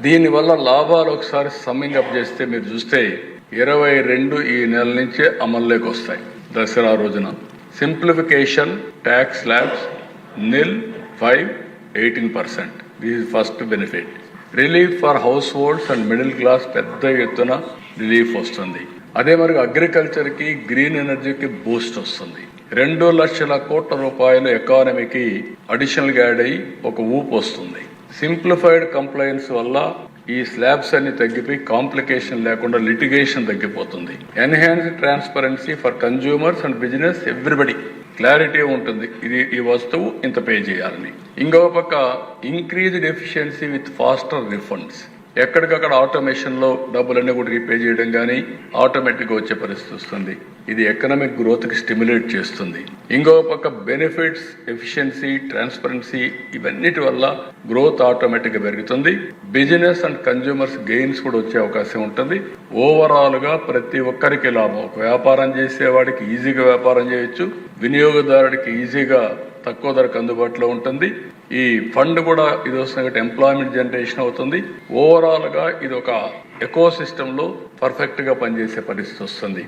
దీనివల్ల లాభాలు ఒకసారి సమ్మింగ్ అప్ చేస్తే మీరు చూస్తే 22 ఈ నెల నుంచే అమల్లోకి వస్తాయి. దసరా రోజున simplification tax slabs nil 18%. This is first benefit. Relief for house holds and middle class పెద్ద ఎత్తున రిలీఫ్ వస్తుంది. అదే మరి అగ్రికల్చర్కి గ్రీన్ ఎనర్జీకి బూస్ట్ వస్తుంది. 2 లక్షల కోట్ల రూపాయలు ఎకానమీకి అడిషనల్గా యాడ్ అయ్యి ఒక ఊపు వస్తుంది. సింప్లిఫైడ్ కంప్లైన్స్ వల్ల ఈ స్లాబ్స్ అన్ని తగ్గిపోయి కాంప్లికేషన్ లేకుండా లిటిగేషన్ తగ్గిపోతుంది. Enhanced transparency for consumers and business everybody clarity ఉంటుంది. ఈ వస్తువు ఇంత పే చేయాలని. ఇంకొక పక్క increased efficiency with faster refunds. ఎక్కడికక్కడ ఆటోమేషన్లో డబ్బులన్నీ కూడా రీపే చేయడం కానీ ఆటోమేటిక్గా వచ్చే పరిస్థితి వస్తుంది. ఇది ఎకనామిక్ గ్రోత్కి స్టిమ్యులేట్ చేస్తుంది. ఇంకో పక్క బెనిఫిట్స్, ఎఫిషియన్సీ, ట్రాన్స్పరెన్సీ ఇవన్నిటి వల్ల గ్రోత్ ఆటోమేటిక్గా పెరుగుతుంది. బిజినెస్ అండ్ కన్జ్యూమర్స్ గెయిన్స్ కూడా వచ్చే అవకాశం ఉంటుంది. ఓవరాల్గా ప్రతి ఒక్కరికి లాభం. ఒక వ్యాపారం చేసేవాడికి ఈజీగా వ్యాపారం చేయొచ్చు, వినియోగదారుడికి ఈజీగా తక్కువ ధరకు అందుబాటులో ఉంటుంది. ఈ ఫండ్ కూడా ఇది వస్తున్న ఎంప్లాయ్మెంట్ జనరేషన్ అవుతుంది. ఓవరాల్గా ఇది ఒక ఎకో సిస్టంలో పర్ఫెక్ట్గా పనిచేసే పరిస్థితి వస్తుంది.